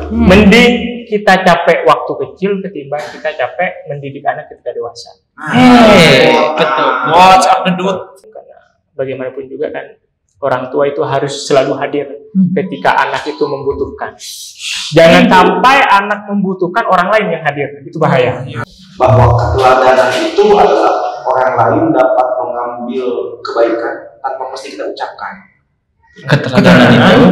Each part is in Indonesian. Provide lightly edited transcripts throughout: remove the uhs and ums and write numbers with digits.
Mending kita capek waktu kecil ketimbang kita capek mendidik anak ketika dewasa. Betul. Watch up the dude. Karena bagaimanapun juga kan orang tua itu harus selalu hadir ketika anak itu membutuhkan. Jangan sampai anak membutuhkan orang lain yang hadir, itu bahaya. Bahwa keteladanan itu adalah orang lain dapat mengambil kebaikan tanpa mesti kita ucapkan. Keteladanan itu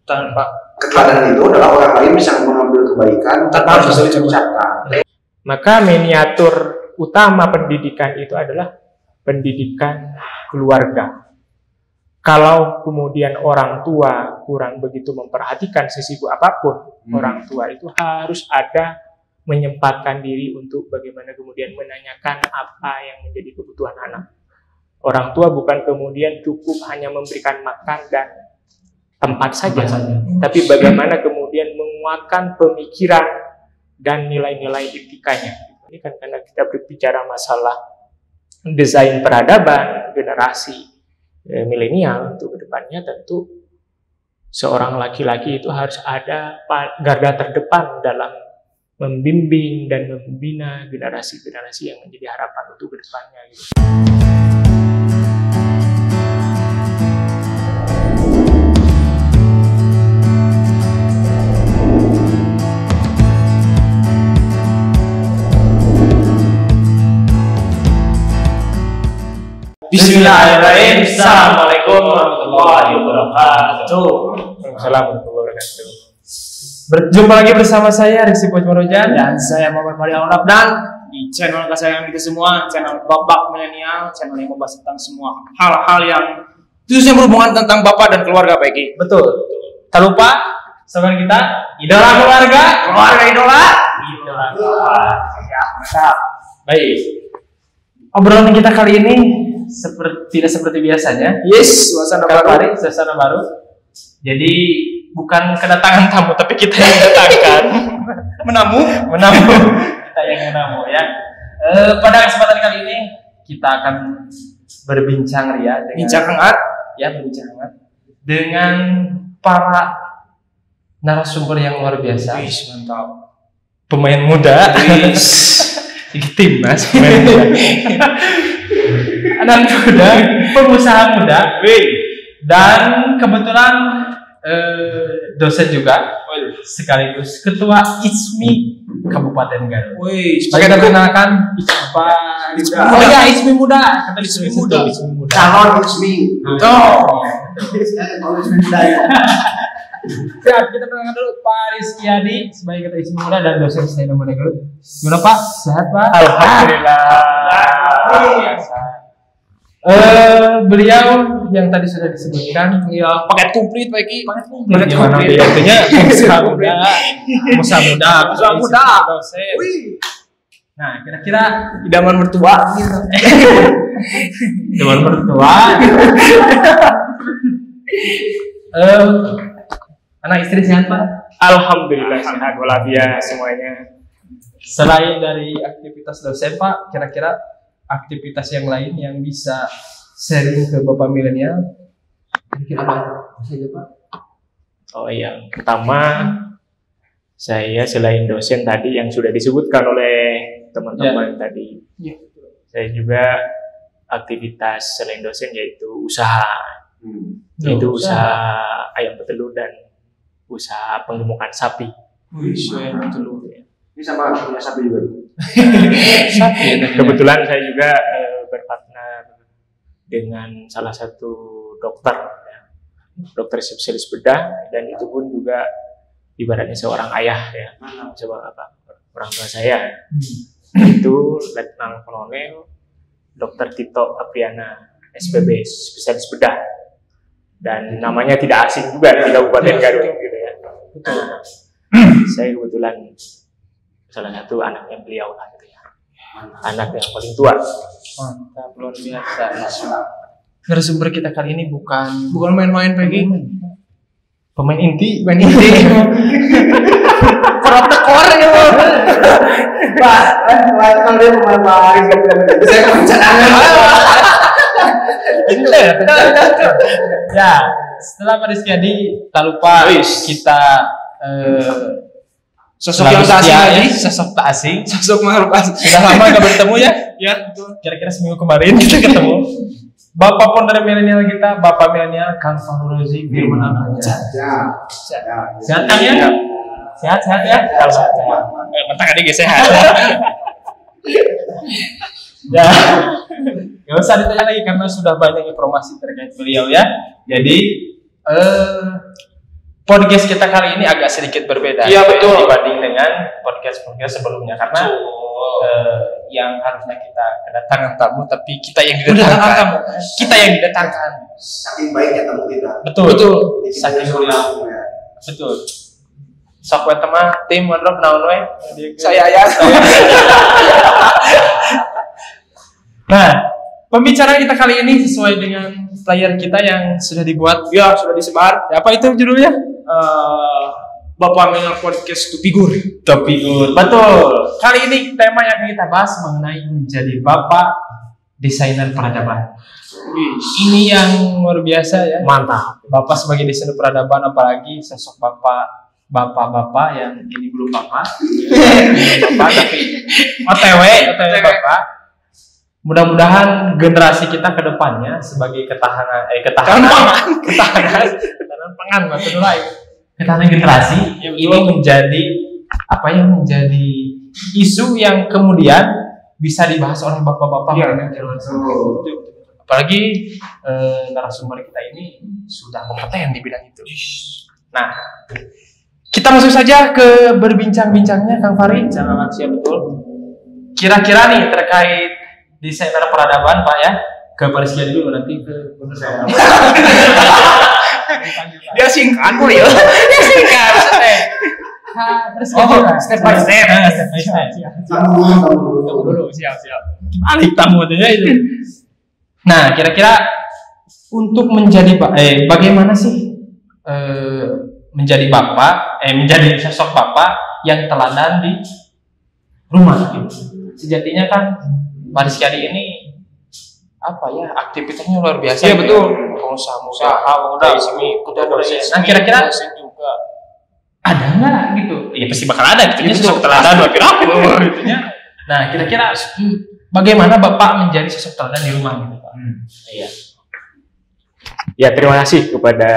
tanpa Keteladanan itu adalah orang lain bisa mengambil kebaikan tanpa harus kita ucapkan. Maka miniatur utama pendidikan itu adalah pendidikan keluarga. Kalau kemudian orang tua kurang begitu memperhatikan sesibuk apapun, orang tua itu harus ada menyempatkan diri untuk bagaimana kemudian menanyakan apa yang menjadi kebutuhan anak. Orang tua bukan kemudian cukup hanya memberikan makan dan tempat saja, tapi bagaimana kemudian menguatkan pemikiran dan nilai-nilai etikanya. Ini kan karena kita berbicara masalah desain peradaban generasi milenial untuk kedepannya, tentu seorang laki-laki itu harus ada garda terdepan dalam membimbing dan membina generasi-generasi yang menjadi harapan untuk kedepannya. Gitu. Bismillahirrahmanirrahim. Assalamualaikum warahmatullahi wabarakatuh. Assalamualaikum warahmatullahi wabarakatuh. Berjumpa lagi bersama saya Rizky Pojmarojan dan saya Muhammad Fadil Al-Rabdan di channel kesayangan kita semua, channel Babak Milenial, channel yang membahas tentang semua hal-hal yang khususnya berhubungan tentang bapak dan keluarga Peggy. Betul. Tak lupa slogan kita, idola keluarga, keluarga idola, idola keluarga. Ya, mantap. Baik. Obrolan kita kali ini tidak seperti biasanya. Yes, suasana baru. Jadi bukan kedatangan tamu, tapi kita yang datangkan. menamu. Kita yang menamu ya. Pada kesempatan kali ini kita akan berbincang dengan berbincang hangat dengan para narasumber yang luar biasa. Wis, mantap. Pemain muda. Timnas pemain muda. Anak muda, pengusaha muda, dan kebetulan dosen juga, sekaligus ketua ISMI Kabupaten Garut. Sebagai terkenalkan ISMI muda. Calon ISMI. Siap, kita perkenalkan dulu Pak Rizky Adi sebagai ketua ISMI muda dan dosen Saina Muda Garut. Gimana Pak? Sehat Pak? Alhamdulillah. Beliau yang tadi sudah disebutkan, ya paket komplit Peggy. Paket komplit. Artinya muda. Dosen. Nah, kira-kira idaman mertua. Idaman mertua. Anak istri sehat Pak? Alhamdulillah sehat walafiat semuanya. Selain dari aktivitas dosen Pak, kira-kira aktivitas yang lain yang bisa sharing ke Bapak milenial, kira-kira apa saja Pak? Oh, yang pertama, saya selain dosen tadi yang sudah disebutkan oleh teman-teman tadi, saya juga aktivitas selain dosen yaitu usaha, yaitu usaha ayam petelur dan usaha penggemukan sapi. Ayam petelur. Ini sama punya sapi juga. Kebetulan saya juga berpartner dengan salah satu dokter, dokter spesialis bedah, dan itu pun juga ibaratnya seorang ayah ya, orang tua saya. Itu Letnan Kolonel Dr. Tito Apriana, SPB, spesialis bedah, dan namanya tidak asing juga di Kabupaten Garut gitu ya. Saya kebetulan salah satu anaknya beliau lah gitu ya, anak yang paling tua. Mantap, luar biasa. Narasumber kita kali ini bukan main-main Peggy, pemain inti. Protokol ya Pak. Kalau dia pemain saya kebencanaan. Ya, setelah Pak Rizky Adi, tak lupa kita Sosok yang tak asing lagi, sosok tak asing, sosok makhluk asing. sudah lama gak bertemu ya. Ya, betul. Kira-kira seminggu kemarin kita ketemu. Bapak pondar milenial kita, Bapak milenial Kang Fahru Rozi Firman Al-Hajar. Sehat Kang ya? Sehat ya? Mentang adik sehat. Ya, nggak usah ditanya lagi karena sudah banyak informasi terkait beliau ya. Jadi podcast kita kali ini agak sedikit berbeda. Iya, betul. Dibanding dengan podcast sebelumnya karena yang harusnya kita kedatangan tamu tapi kita yang didatangkan. Kita yang didatangkan. Saking baiknya tamu kita. Betul. Jadi kita Saking mulia. Betul. Sok we temah tim wardrobe naon we? Saya ya. Nah, pembicaraan kita kali ini sesuai dengan flyer kita yang sudah dibuat. Ya, sudah disebar. Apa itu judulnya? Bapak Milenial Podcast to Figur. Betul. Kali ini tema yang kita bahas mengenai menjadi bapak desainer peradaban. Ini yang luar biasa ya. Mantap. Bapak sebagai desainer peradaban, apalagi sosok bapak-bapak yang ini belum bapak tapi OTW bapak. Mudah-mudahan generasi kita ke depannya sebagai ketahanan pangan maksud lain. Ketahanan generasi ini menjadi menjadi isu yang kemudian bisa dibahas oleh bapak-bapak. Apalagi narasumber kita ini sudah kompeten di bidang itu. Nah, kita masuk saja ke berbincang-bincangnya Kang Fahri. Jangan siap betul. Kira-kira nih terkait desainer peradaban Pak ya, ke Pariskia dulu nanti ke Gunung saya. Dia singkat kok ya. Dia singkat. Step by step. Tamu dulu, siap. Balik tamu itu. Nah, kira-kira untuk menjadi bagaimana sih menjadi menjadi sosok bapak yang teladan di rumah gitu. Sejatinya kan Paris kali ini aktivitasnya luar biasa. Iya, betul. Pengusaha udah dosen. Nah, kira-kira juga ada nggak gitu? Ya pasti bakal ada gitu. Sosok teladan buat gitu. Nah, kira-kira bagaimana bapak menjadi sosok teladan di rumah gitu Pak? Iya. Ya, terima kasih kepada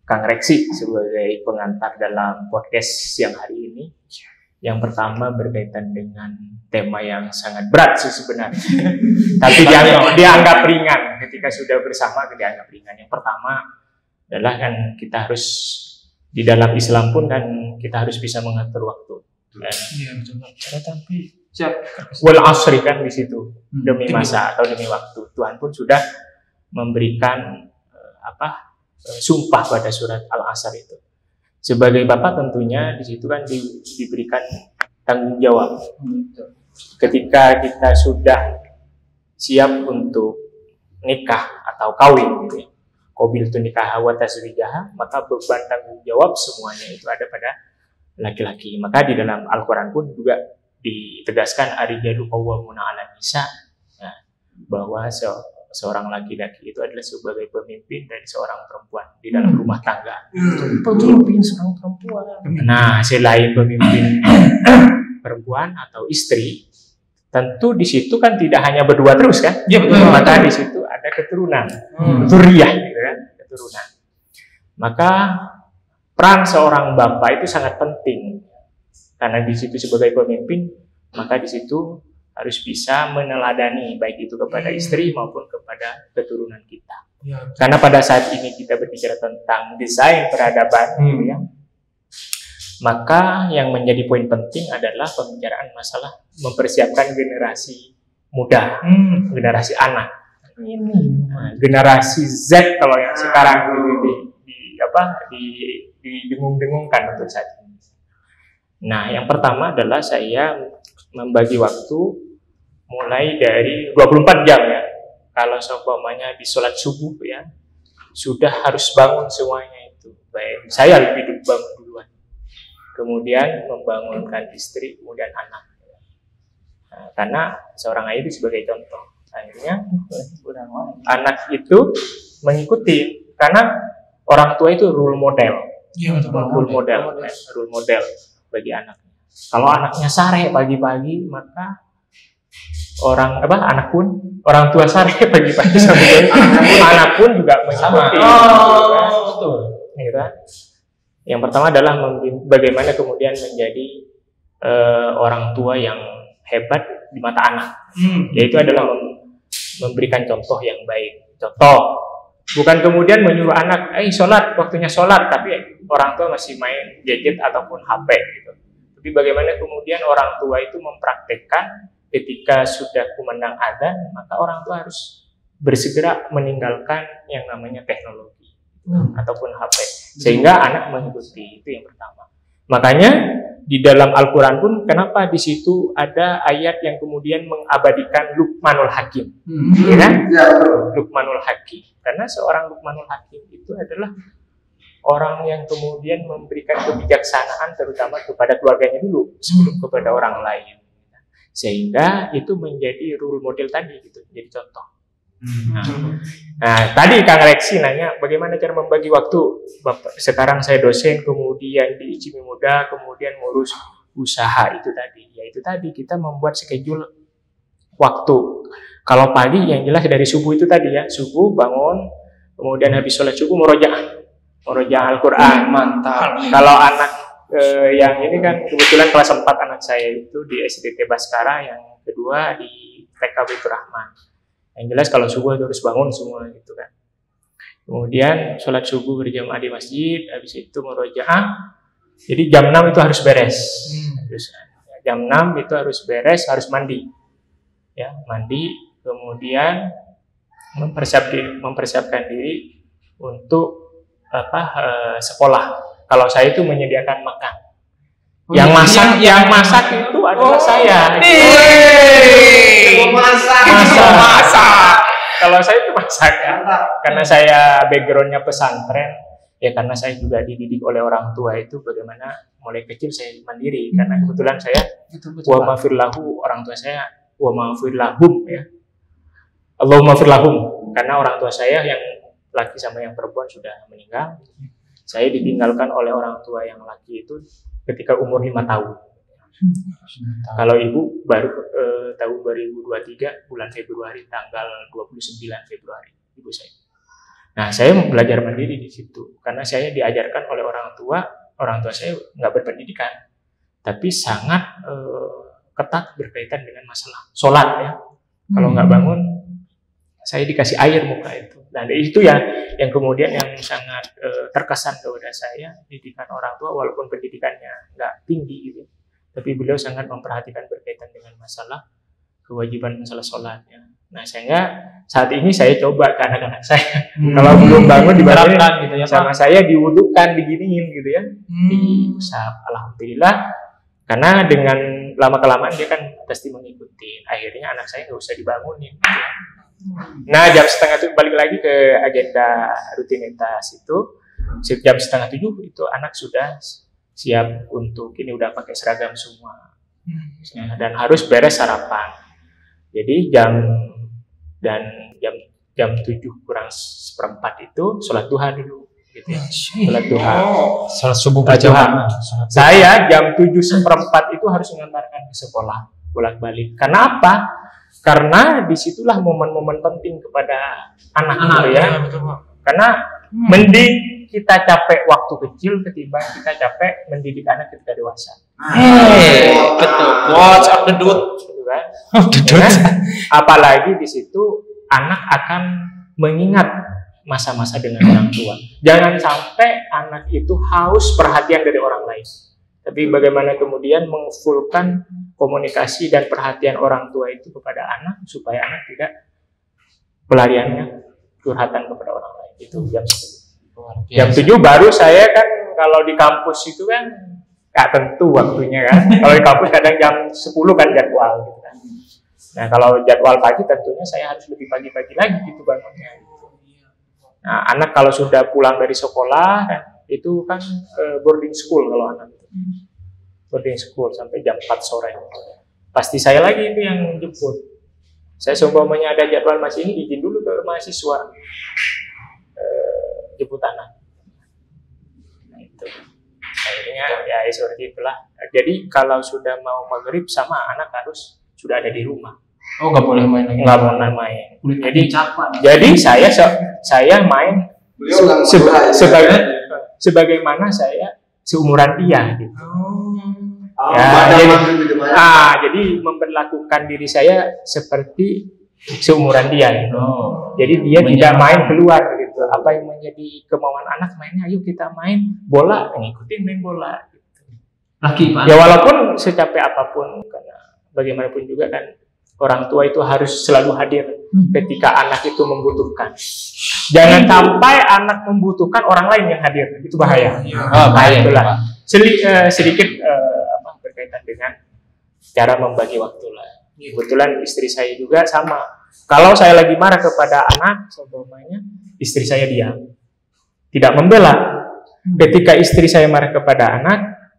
Kang Reksi sebagai pengantar dalam podcast siang hari ini. Yang pertama berkaitan dengan tema yang sangat berat sih sebenarnya. Tapi dianggap ringan. Ketika sudah bersama dianggap ringan. Yang pertama adalah kan kita harus di dalam Islam pun kan kita harus bisa mengatur waktu. Iya, betul. Tapi siap. Wal asri kan di situ demi masa atau demi waktu. Tuhan pun sudah memberikan sumpah pada surat Al-Asr itu. Sebagai bapak tentunya di situ kan diberikan tanggung jawab. Ketika kita sudah siap untuk nikah atau kawin gitu ya. Qabil tu nikah wa tazwijaha, maka beban tanggung jawab semuanya itu ada pada laki-laki. Maka di dalam Al-Qur'an pun juga ditegaskan ar-rijalu qawwamuna 'alan nisa. Nah, bahwa seorang laki-laki itu adalah sebagai pemimpin dari seorang perempuan di dalam rumah tangga. Pemimpin seorang perempuan. Nah, selain pemimpin perempuan atau istri, tentu di situ kan tidak hanya berdua terus kan? Ya, betul. Maka di situ ada keturunan, zuriyah gitu kan, keturunan. Maka peran seorang bapak itu sangat penting karena di situ sebagai pemimpin, maka di situ harus bisa meneladani baik itu kepada istri maupun kepada keturunan kita. Ya. Karena pada saat ini kita berbicara tentang desain peradaban, gitu ya. Maka yang menjadi poin penting adalah pembicaraan masalah mempersiapkan generasi muda, generasi anak. Nah, generasi Z kalau yang sekarang didengung-dengungkan untuk saat ini. Nah, yang pertama adalah saya membagi waktu mulai dari 24 jam ya. Kalau seumpamanya di sholat subuh ya, sudah harus bangun semuanya itu. Baik, saya lebih bangun duluan. Kemudian membangunkan istri, kemudian anak. Nah, karena seorang ayah itu sebagai contoh. Akhirnya anak itu mengikuti karena orang tua itu role model. Iya, betul. role model bagi anaknya. Kalau anaknya sare pagi-pagi, maka anak tua sare pagi-pagi sampai anak pun juga mengikuti. Betul. Gitu. Yang pertama adalah bagaimana kemudian menjadi orang tua yang hebat di mata anak, yaitu adalah memberikan contoh yang baik. Contoh, bukan kemudian menyuruh anak, sholat, waktunya sholat, tapi orang tua masih main gadget ataupun HP gitu. Tapi bagaimana kemudian orang tua itu mempraktekkan ketika sudah kumandang adzan, maka orang tua harus bersegera meninggalkan yang namanya teknologi ataupun HP, sehingga anak mengikuti. Itu yang pertama. Makanya di dalam Al-Quran pun kenapa di situ ada ayat yang kemudian mengabadikan Luqmanul Hakim, ya kan? Ya, betul. Luqmanul Hakim, karena seorang Luqmanul Hakim itu adalah orang yang kemudian memberikan kebijaksanaan terutama kepada keluarganya dulu sebelum kepada orang lain, sehingga itu menjadi role model tadi gitu, jadi contoh. Nah, tadi Kang Reksi nanya bagaimana cara membagi waktu. Sekarang saya dosen, kemudian di ICIMI Muda, kemudian ngurus usaha itu tadi. Ya itu tadi kita membuat schedule waktu. Kalau pagi yang jelas dari subuh itu tadi ya, subuh bangun, kemudian habis sholat subuh murojaah Al-Quran. Mantap. Kalau anak yang ini kan kebetulan kelas 4 anak saya itu di SDT Baskara, yang kedua di TK Baitur Rahman. Yang jelas kalau subuh harus bangun semua gitu kan. Kemudian sholat subuh berjamaah di masjid, habis itu murojaah. Jadi jam 6 itu harus beres. Jam 6 itu harus beres, harus mandi. Ya, mandi, kemudian mempersiapkan diri untuk sekolah. Kalau saya itu menyediakan makan. Yang masak itu adalah saya. Masak. Kalau saya itu masak ya. Karena saya backgroundnya pesantren, ya karena saya juga dididik oleh orang tua itu bagaimana mulai kecil saya mandiri. Karena kebetulan saya wa ma'fir lahu, orang tua saya wa ma'fir lahum ya. Allahumma fir lahum, karena orang tua saya yang laki sama yang perempuan sudah meninggal. Saya ditinggalkan oleh orang tua yang laki itu ketika umur 5 tahun. Kalau ibu baru tahun 2023 bulan Februari, tanggal 29 Februari ibu saya. Nah, saya belajar mandiri di situ karena saya diajarkan oleh orang tua saya nggak berpendidikan, tapi sangat ketat berkaitan dengan masalah sholat ya. Kalau nggak bangun, saya dikasih air muka itu. Nah, itu ya yang kemudian yang sangat terkesan kepada saya, didikan orang tua walaupun pendidikannya nggak tinggi gitu, tapi beliau sangat memperhatikan berkaitan dengan masalah kewajiban masalah sholatnya. Nah, sehingga saat ini saya coba ke anak-anak saya, kalau belum bangun dibangunin gitu ya, sama saya diwudukan, diginiin gitu ya, diusap. Alhamdulillah, karena dengan lama-kelamaan dia kan pasti mengikuti. Akhirnya anak saya nggak usah dibangunin. Gitu ya. Nah, jam 6:30 balik lagi ke agenda rutinitas itu. Jam 6:30 itu anak sudah siap untuk ini, udah pakai seragam semua. Dan harus beres sarapan. Jadi jam 7 kurang seperempat itu sholat duha dulu gitu ya. Sholat duha. Sholat subuh berjamaah. Saya jam 7:15 itu harus mengantarkan ke sekolah bolak-balik. Karena apa? Karena disitulah momen-momen penting kepada anak-anak ya. Karena mending kita capek waktu kecil ketimbang kita capek mendidik anak ketika dewasa. Betul. Watch up the dude. Apalagi di situ anak akan mengingat masa-masa dengan orang tua. Jangan sampai anak itu haus perhatian dari orang lain. Tapi bagaimana kemudian mengfullkan komunikasi dan perhatian orang tua itu kepada anak supaya anak tidak pelariannya curhatan kepada orang lain. Itu jam 7. Jam 7 baru saya kan kalau di kampus itu kan nggak tentu waktunya kan. Kalau di kampus kadang jam 10 kan jadwal gitu kan. Nah, kalau jadwal pagi tentunya saya harus lebih pagi-pagi lagi gitu bangunnya. Nah, anak kalau sudah pulang dari sekolah kan, itu kan boarding school kalau anak itu. Boarding school sampai jam 4 sore. Pasti saya lagi itu yang jemput. Saya seumpamanya ada jadwal masih ini, izin dulu ke mahasiswa jemput anak. Nah, itu. Akhirnya ya seperti itulah. Jadi kalau sudah mau maghrib sama anak harus sudah ada di rumah. Oh, nggak boleh main lagi. Nggak mau main. Jadi capek. Jadi saya main Beliau sebagai sebagaimana saya seumuran dia gitu. Jadi memperlakukan diri saya seperti seumuran dia gitu. Jadi dia tidak main keluar gitu. Apa yang menjadi kemauan anak mainnya, ayo kita main bola, ngikutin main bola gitu. Laki Pak. Ya walaupun secapek apapun, karena bagaimanapun juga kan orang tua itu harus selalu hadir ketika anak itu membutuhkan. Jangan sampai anak membutuhkan orang lain yang hadir, itu bahaya. Bahaya. Itulah sedikit berkaitan dengan cara membagi waktu lah. Kebetulan istri saya juga sama. Kalau saya lagi marah kepada anak, seumpamanya istri saya diam, tidak membela. Ketika istri saya marah kepada anak,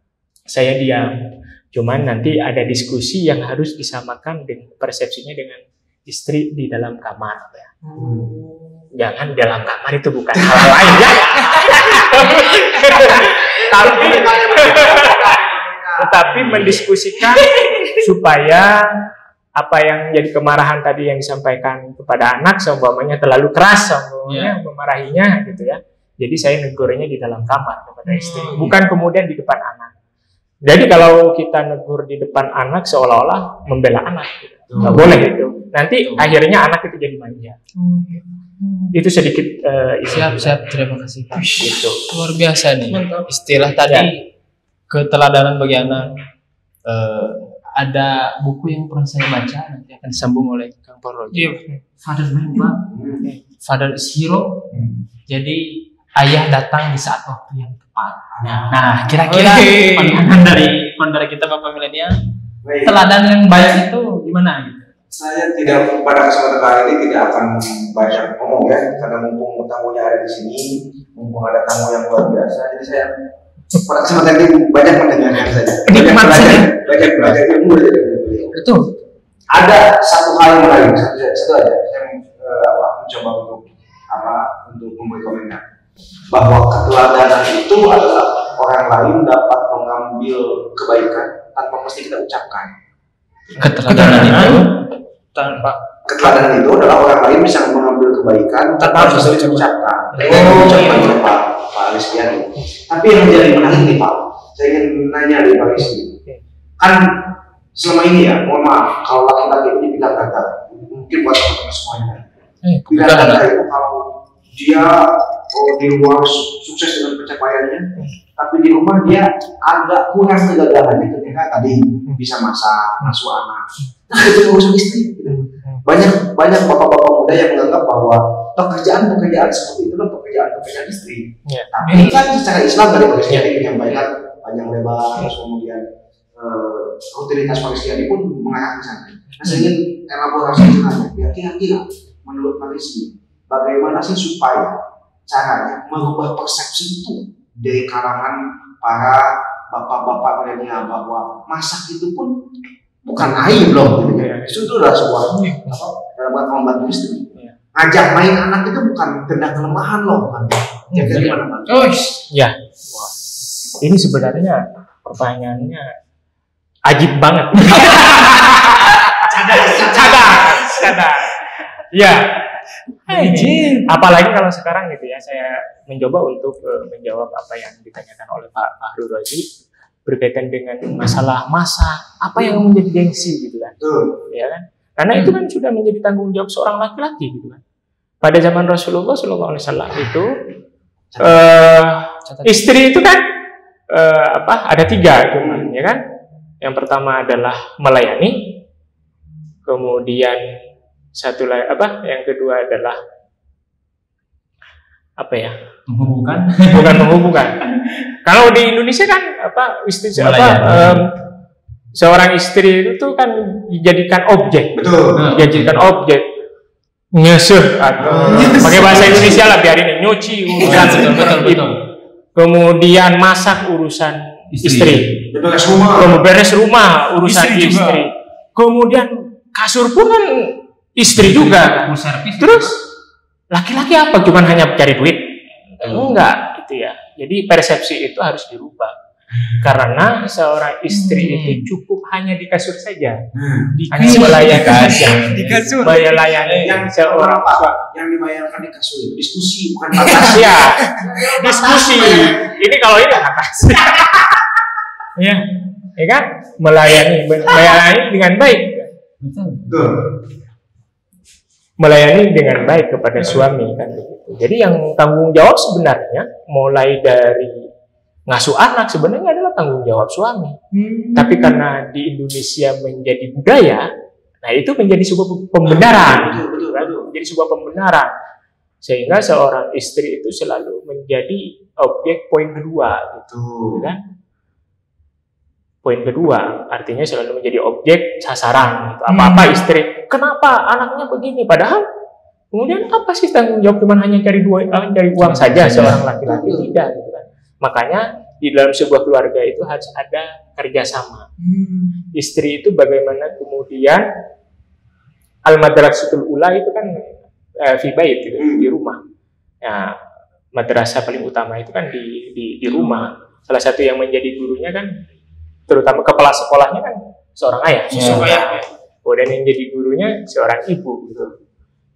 saya diam. Cuman nanti ada diskusi yang harus disamakan dengan persepsinya dengan istri di dalam kamar. Ya. Jangan dalam kamar itu bukan hal lain ya. Tetapi mendiskusikan supaya apa yang jadi kemarahan tadi yang disampaikan kepada anak, seumpamanya terlalu keras, seumpamanya memarahinya gitu ya. Jadi saya negurnya di dalam kamar kepada istri, bukan kemudian di depan anak. Jadi kalau kita negur di depan anak seolah-olah membela anak, gitu. Nggak boleh itu. Nanti akhirnya anak itu jadi manja. Itu sedikit Siap, terima kasih Pak. Gitu. Luar biasa nih. Istilah tadi keteladanan bagi anak. Ada buku yang pernah saya baca, nanti akan disambung oleh Kang Parroji. Father Man, Pak. Father is hero. Jadi ayah datang di saat waktu yang tepat. Nah, kira-kira pandangan dari kita Bapak milenial, teladan yang baik itu gimana gitu? Saya tidak pada kesempatan kali ini tidak akan banyak ngomong ya, karena mumpung tamunya ada di sini, mumpung ada tamu yang luar biasa, jadi saya pada kesempatan ini banyak mendengarkan saja. Banyak belajar ilmu dari beliau. Betul. Ada satu hal yang menarik, satu aja yang mencoba untuk memberi komentar, bahwa keteladanan itu adalah orang lain dapat mengambil kebaikan tanpa mesti kita ucapkan. Keteladanan itu adalah orang lain bisa mengambil kebaikan tanpa harus diucapkan. Ucapan Pak Rizky. Tapi yang menjadi menarik nih Pak, saya ingin nanya dari Pak Rizky. Kan selama ini ya, mohon maaf kalau laki-laki itu dibilang gagal, mungkin buat teman-teman semuanya. Bilang gagal itu kalau dia di luar sukses dengan pencapaiannya, tapi di rumah dia agak kurang kegagalannya ketika tadi bisa masak, ngasuh anak. Nah itu urusan istri. Banyak bapak-bapak muda yang menganggap bahwa pekerjaan seperti itu kan pekerjaan istri. Tapi kan secara Islam dari Pak Rizky menyampaikan panjang lebar, terus kemudian rutinitas Pak Rizky pun mengarah ke sana. Nah, saya ingin elaborasi sebenarnya. Kira-kira menurut Pak Rizky, bagaimana sih supaya caranya mengubah persepsi itu dari kalangan para bapak-bapak milenial bahwa masak itu pun bukan aib loh, itu adalah sebuah dalam rangka membantu istri. Ngajak main anak itu bukan tanda kelemahan loh, kan? Jadi gimana Pak? Ya, ini sebenarnya pertanyaannya ajib banget. Cadar. Ya. Apalagi kalau sekarang gitu ya, saya mencoba untuk menjawab apa yang ditanyakan oleh Pak Fahrul Razi berkaitan dengan masalah masak, apa yang menjadi gengsi gitu kan, ya kan? Karena itu kan sudah menjadi tanggung jawab seorang laki-laki gitu kan. Pada zaman Rasulullah SAW itu istri itu kan ada 3 cuman, ya kan? Yang pertama adalah melayani, kemudian yang kedua adalah menghubungkan. Bukan menghubungkan. Kalau di Indonesia kan seorang istri itu kan dijadikan objek. Betul. Dijadikan objek. Nyusuh atau pakai bahasa Indonesia lah, biarin nyuci urusan betul. Kemudian masak urusan istri. Beres rumah urusan istri. Kemudian kasur pun kan istri juga. Terus laki-laki apa? Cuman hanya cari duit? Enggak, gitu ya. Jadi persepsi itu harus dirubah. Karena seorang istri itu cukup hanya di kasur saja, Nah, hanya melayani saja, Di kasur. melayani yang seorang apa? Yang dibayangkan di kasur itu diskusi, bukan fantasi. ya diskusi. Ini kalau ini fantasi. Ya, ya kan? Melayani dengan baik. Betul. Melayani dengan baik kepada suami kan begitu. Jadi yang tanggung jawab sebenarnya mulai dari ngasuh anak sebenarnya adalah tanggung jawab suami. Tapi karena di Indonesia menjadi budaya, nah itu menjadi sebuah pembenaran. Betul. Menjadi sebuah pembenaran. Sehingga seorang istri itu selalu menjadi objek poin kedua gitu kan. Poin kedua, artinya selalu menjadi objek sasaran. Gitu. Apa-apa istri, kenapa anaknya begini? Padahal kemudian apa sih tanggung jawab? Cuman hanya cari uang saja seorang laki-laki, tidak. Gitu kan. Makanya di dalam sebuah keluarga itu harus ada kerjasama. Istri itu bagaimana kemudian al-madrasatul ula itu kan fi bait gitu, di rumah. Ya, madrasah paling utama itu kan di rumah. Salah satu yang menjadi gurunya kan terutama kepala sekolahnya kan seorang ayah. Kemudian yang jadi gurunya seorang ibu gitu.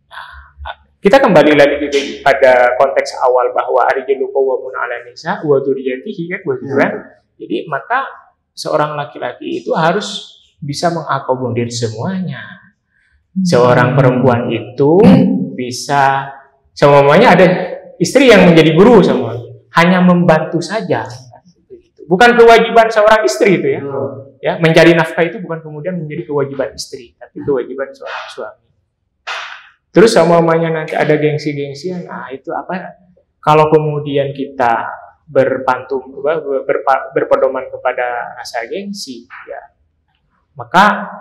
Nah, kita kembali lagi pada konteks awal bahwa ar-rijalu qawwamun 'ala nisa wa dzurriyyatihi kan begitu kan. Jadi maka seorang laki-laki itu harus bisa mengakomodir semuanya. Seorang perempuan itu bisa semuanya ada istri yang menjadi guru semua, hanya membantu saja. Bukan kewajiban seorang istri itu ya. Ya, mencari nafkah itu bukan kemudian menjadi kewajiban istri, tapi kewajiban seorang suami. Terus semuanya nanti ada gengsi-gengsian. Nah, itu apa? Kalau kemudian kita berpedoman kepada rasa gengsi, ya. Maka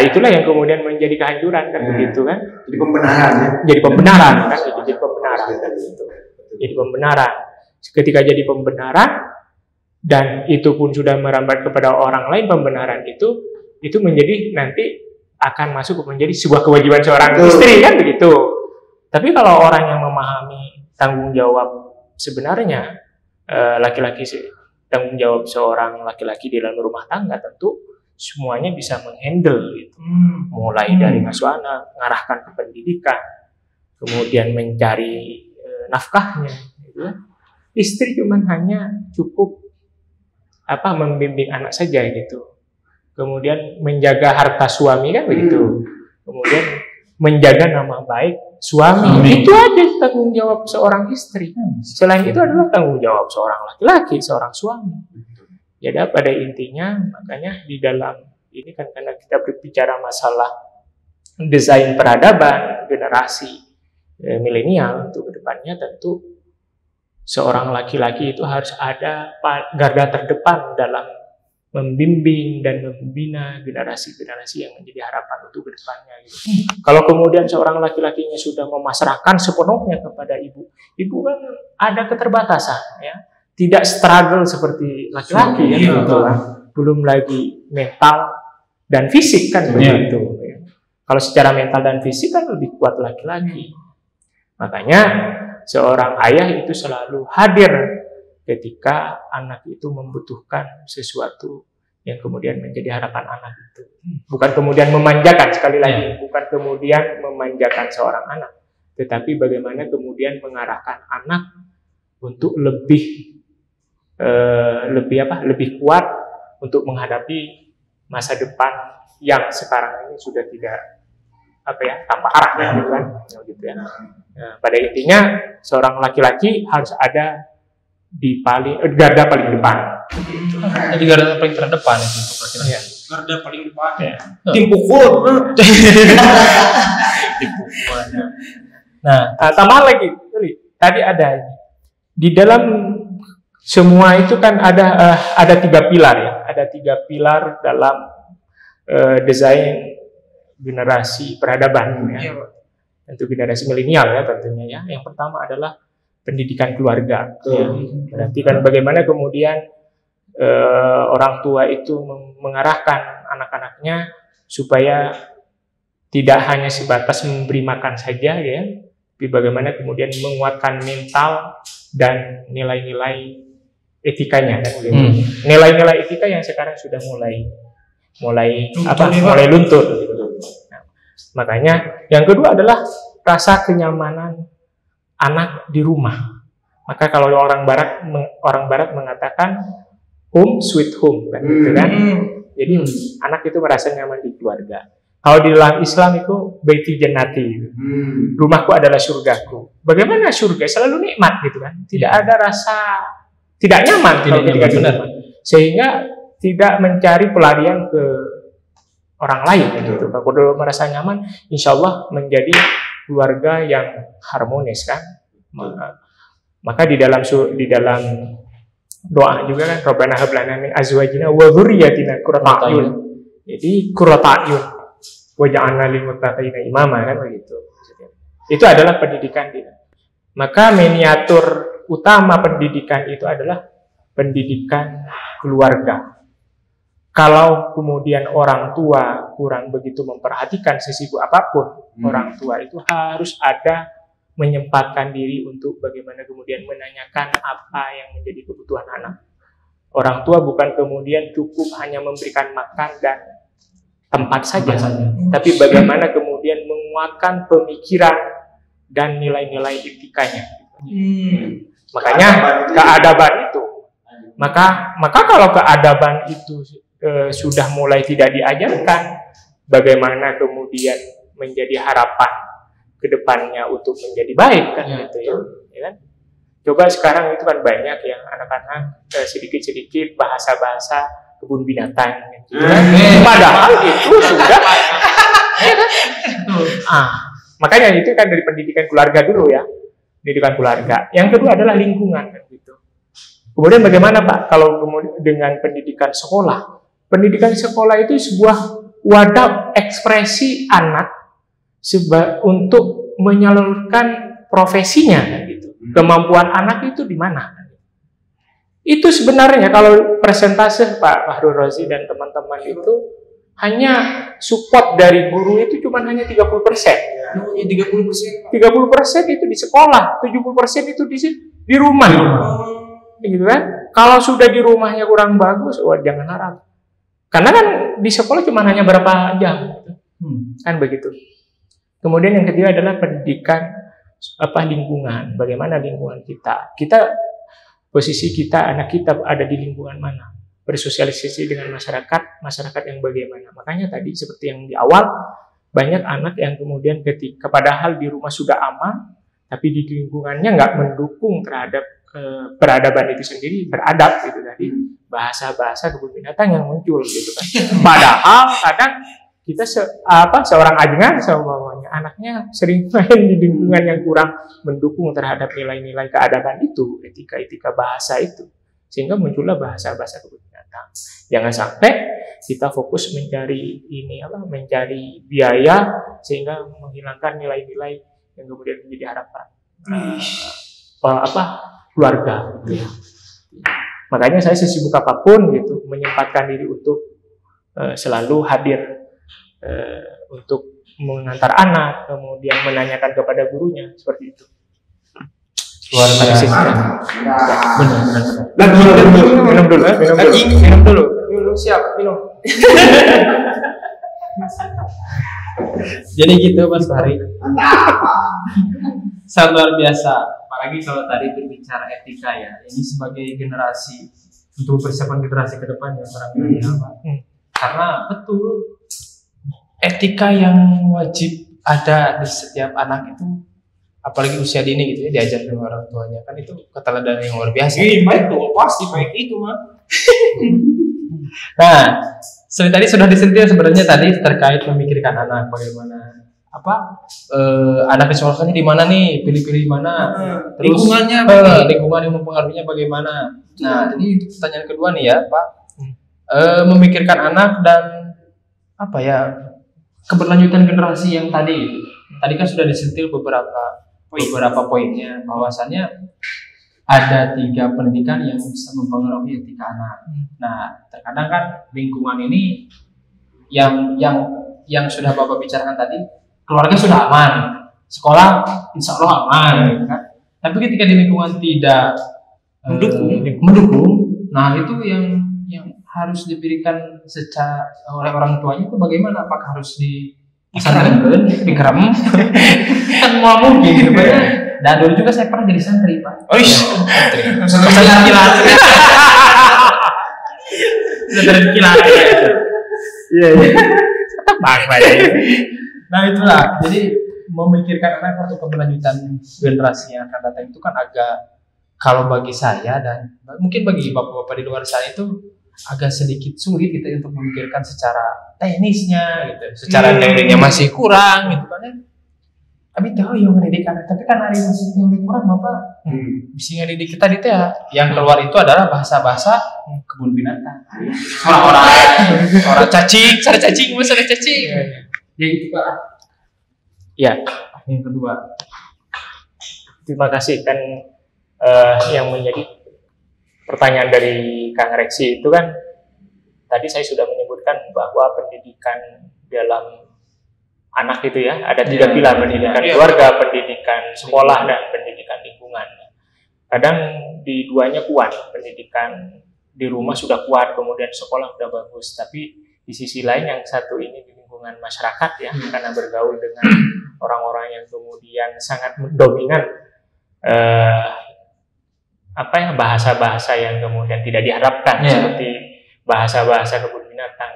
itulah yang kemudian menjadi kehancuran kan begitu kan? Jadi pembenaran ya. Jadi pembenaran kan, jadi pembenaran kan gitu. Jadi pembenaran. Ketika jadi pembenaran dan itu pun sudah merambat kepada orang lain, pembenaran itu menjadi nanti akan masuk menjadi sebuah kewajiban seorang istri kan begitu. Tapi kalau orang yang memahami tanggung jawab sebenarnya laki-laki tanggung jawab seorang laki-laki di dalam rumah tangga tentu semuanya bisa menghandle gitu. Mulai dari ngasuh anak, mengarahkan ke pendidikan, kemudian mencari nafkahnya gitu ya. Istri cuman hanya cukup membimbing anak saja gitu. Kemudian menjaga harta suami kan begitu. Kemudian menjaga nama baik suami. Itu aja tanggung jawab seorang istri. Selain itu adalah tanggung jawab seorang laki-laki, seorang suami. Jadi pada intinya makanya di dalam ini kan karena kita berbicara masalah desain peradaban generasi milenial untuk kedepannya tentu seorang laki-laki itu harus ada garda terdepan dalam membimbing dan membina generasi-generasi yang menjadi harapan untuk kedepannya. Gitu. Kalau kemudian seorang laki-lakinya sudah memasrahkan sepenuhnya kepada ibu kan ada keterbatasan, ya, tidak struggle seperti laki-laki, ya, gitu, kan. Belum lagi mental dan fisik kan begitu. Ya. Kalau secara mental dan fisik kan lebih kuat laki-laki. Makanya seorang ayah itu selalu hadir ketika anak itu membutuhkan sesuatu yang kemudian menjadi harapan anak itu. Bukan kemudian memanjakan, sekali lagi, bukan kemudian memanjakan seorang anak, tetapi bagaimana kemudian mengarahkan anak untuk lebih kuat untuk menghadapi masa depan yang sekarang ini sudah tidak tanpa arah gitu kan, gitu ya. Nah, pada intinya seorang laki-laki harus ada di garda paling depan. Jadi garda paling terdepan itu untuk laki-laki. Ya. Garda paling depan. Ya. Tim pukul. Nah, tambahan lagi, tadi ada di dalam semua itu kan ada 3 pilar ya, ada 3 pilar dalam desain generasi peradaban ya. Tentu generasi milenial ya tentunya ya. Yang pertama adalah pendidikan keluarga. Ya. Berarti kan bagaimana kemudian orang tua itu mengarahkan anak-anaknya supaya tidak hanya sebatas memberi makan saja ya, tapi bagaimana kemudian menguatkan mental dan nilai-nilai etikanya kan gitu. Nilai-nilai etika yang sekarang sudah mulai luntur gitu. Nah, makanya yang kedua adalah rasa kenyamanan anak di rumah. Maka kalau orang barat mengatakan home sweet home kan gitu kan. Jadi anak itu merasa nyaman di keluarga. Kalau di dalam Islam itu baiti jannati, rumahku adalah surgaku. Bagaimana surga? Selalu nikmat gitu kan. Tidak ada rasa tidak nyaman kalau ketika di rumah. Sehingga tidak mencari pelarian ke orang lain gitu. Kalau merasa nyaman, insya Allah menjadi keluarga yang harmonis kan. Maka di dalam doa juga kan, Rabbana hab lana min azwajina wa dzurriyyatina qurrata a'yun. Jadi qurrata a'yun waj'alna lil muttaqina imama kan begitu. Itu adalah pendidikan kita. Maka miniatur utama pendidikan itu adalah pendidikan keluarga. Kalau kemudian orang tua kurang begitu memperhatikan sesibuk apapun, orang tua itu harus ada menyempatkan diri untuk bagaimana kemudian menanyakan apa yang menjadi kebutuhan anak. Orang tua bukan kemudian cukup hanya memberikan makan dan tempat saja, tapi bagaimana kemudian menguatkan pemikiran dan nilai-nilai etikanya. Makanya keadaban itu, maka kalau keadaban itu sudah mulai tidak diajarkan, bagaimana kemudian menjadi harapan kedepannya untuk menjadi baik kan gitu ya kan? Coba sekarang itu kan banyak yang anak-anak sedikit-sedikit bahasa-bahasa kebun binatang gitu kan? Padahal itu sudah makanya itu kan dari pendidikan keluarga dulu ya, pendidikan keluarga. Yang kedua adalah lingkungan kan gitu. Kemudian bagaimana Pak kalau kemudian dengan pendidikan sekolah? Pendidikan sekolah itu sebuah wadah ekspresi anak untuk menyalurkan profesinya gitu. Kemampuan anak itu di mana? Itu sebenarnya kalau persentase Pak Fahrul Razi dan teman-teman itu hanya support dari guru itu cuma hanya 30%. 30% itu di sekolah, 70% itu di rumah. Gitu kan? Kalau sudah di rumahnya kurang bagus, jangan harap. Karena kan di sekolah cuma hanya berapa jam, kan begitu. Kemudian yang ketiga adalah pendidikan lingkungan. Bagaimana lingkungan kita? Posisi kita, anak kita ada di lingkungan mana? Bersosialisasi dengan masyarakat yang bagaimana? Makanya tadi seperti yang di awal, banyak anak yang kemudian ketika padahal di rumah sudah aman, tapi di lingkungannya nggak mendukung terhadap peradaban itu sendiri, beradab gitu tadi, bahasa-bahasa kebun binatang yang muncul gitu kan. Padahal kadang kita seorang ajengan semuanya anaknya sering main di lingkungan yang kurang mendukung terhadap nilai-nilai keadaban itu, etika bahasa itu, sehingga muncullah bahasa-bahasa kebun binatang. Jangan sampai kita fokus mencari mencari biaya sehingga menghilangkan nilai-nilai yang kemudian menjadi harapan keluarga gitu ya. Makanya saya sesibuk apapun gitu menyempatkan diri untuk selalu hadir untuk mengantar anak, kemudian menanyakan kepada gurunya seperti itu. Luar biasa. Minum dulu. Siap, minum. Jadi gitu Mas Fahri. Sangat luar biasa. Apalagi kalau tadi berbicara etika ya, ini sebagai generasi untuk persiapan generasi ke depan ya barangkali apa? Karena betul etika yang wajib ada di setiap anak itu, apalagi usia dini gitu ya, diajarkan orang tuanya kan itu keteladanan yang luar biasa. Baik tuh, pasti baik itu mah. Nah, seperti tadi sudah disentil sebenarnya tadi terkait memikirkan anak bagaimana anak disekolahkannya di mana nih, pilih-pilih di mana, terus lingkungan yang mempengaruhinya bagaimana. Nah, ini pertanyaan kedua nih ya Pak, memikirkan anak dan keberlanjutan generasi yang tadi kan sudah disentil beberapa poinnya, bahwasannya ada 3 pendidikan yang bisa mempengaruhi etika anak. Nah, terkadang kan lingkungan ini yang sudah Bapak bicarakan tadi, keluarga sudah aman, sekolah insya Allah aman, kan? Tapi ketika di lingkungan tidak mendukung. Nah itu yang harus diberikan secara oleh orang tuanya itu bagaimana? Apakah harus disandarkan, dikerem? Kan mau mungkin gitu kan? Dan dulu juga saya pernah jadi santri Pak. Oh iya. Santri kilat. Iya. Nah itulah. Jadi memikirkan anak untuk keberlanjutan generasi yang akan datang itu kan agak, kalau bagi saya dan mungkin bagi bapak-bapak di luar sana itu agak sedikit sulit gitu untuk memikirkan secara teknisnya gitu, secara teorinya masih kurang gitu kan ya. Tapi tahu yang mendidik anak, tapi kan hari masih teori kurang bapak. Bisa ngedidik kita itu ya. Yang keluar itu adalah bahasa-bahasa kebun binatang. Orang cacing, cara cacing. Ya itu Pak. Ya, Yang kedua. terima kasih. Kan yang menjadi pertanyaan dari Kang Reksi itu kan tadi saya sudah menyebutkan bahwa pendidikan dalam anak itu ya ada tiga pilar, pendidikan keluarga, pendidikan sekolah, dan pendidikan lingkungan. Kadang di duanya kuat, pendidikan di rumah sudah kuat, kemudian sekolah sudah bagus, tapi di sisi lain yang satu ini di lingkungan masyarakat ya, karena bergaul dengan orang-orang yang kemudian sangat dominan bahasa-bahasa yang kemudian tidak diharapkan, seperti bahasa-bahasa kebun binatang.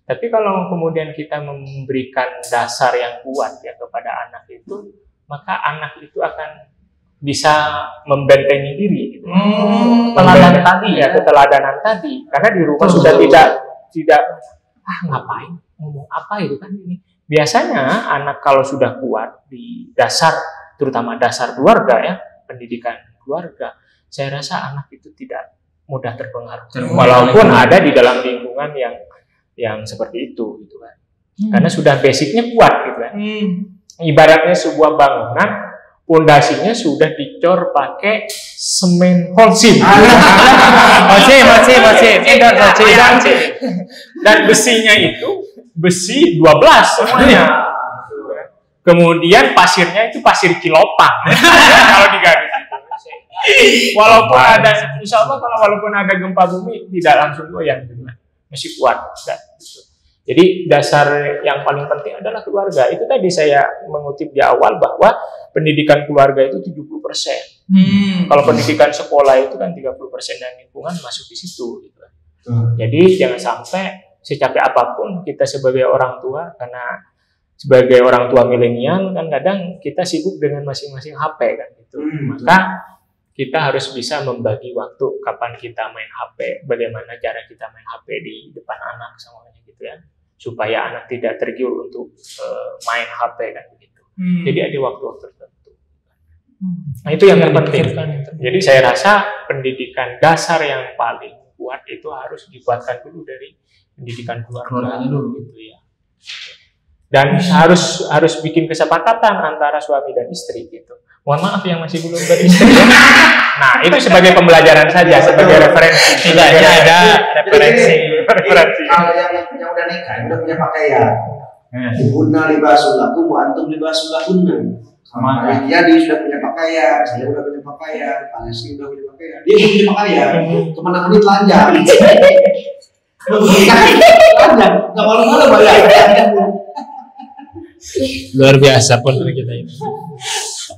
Tapi kalau kemudian kita memberikan dasar yang kuat ya kepada anak itu, maka anak itu akan bisa membentengi diri gitu. Teladan tadi ya, keteladanan tadi. Karena di rumah sudah tidak ngapain, ngomong apa itu kan ini. Biasanya anak kalau sudah kuat di dasar, terutama dasar keluarga ya, pendidikan keluarga, saya rasa anak itu tidak mudah terpengaruh. Walaupun ada di dalam lingkungan yang seperti itu gitu kan. Karena sudah basicnya kuat gitu kan. Ibaratnya sebuah bangunan, pondasinya sudah dicor pakai semen holcim. Dan besinya itu besi 12 semuanya. Kemudian pasirnya itu pasir kilopang. Kalau digaris itu. Walaupun ada, insya Allah walaupun ada gempa bumi tidak langsung goyang gitu kan. Masih kuat. Jadi dasar yang paling penting adalah keluarga. Itu tadi saya mengutip di awal bahwa pendidikan keluarga itu 70%. Kalau pendidikan sekolah itu kan 30% dan lingkungan masuk di situ. Gitu. Jadi jangan sampai secapek apapun kita sebagai orang tua, karena sebagai orang tua milenial kan kadang kita sibuk dengan masing-masing HP kan gitu. Maka kita harus bisa membagi waktu kapan kita main HP, bagaimana cara kita main HP di depan anak semuanya gitu ya, supaya anak tidak tergiur untuk main HP kan begitu. Jadi ada waktu-waktu tertentu. Nah itu yang penting. Jadi saya rasa pendidikan dasar yang paling kuat itu harus dikuatkan dulu dari pendidikan keluarga dulu gitu ya. Dan harus bikin kesepakatan antara suami dan istri gitu. Mohon maaf yang masih belum beristri. Nah, itu sebagai pembelajaran saja, sebagai referensi. Tidak ada referensi. Kalau yang udah nikah, yang udah punya pakaian, Ibuna libasul lakum wa antum libasul lahunna. Sama dia sudah punya pakaian, saya udah punya pakaian, Palestina udah punya pakaian. Dia udah punya pakaian, kemana-mana telanjang. Telanjang, nggak malu-malu bayar. Luar biasa pun kita ini.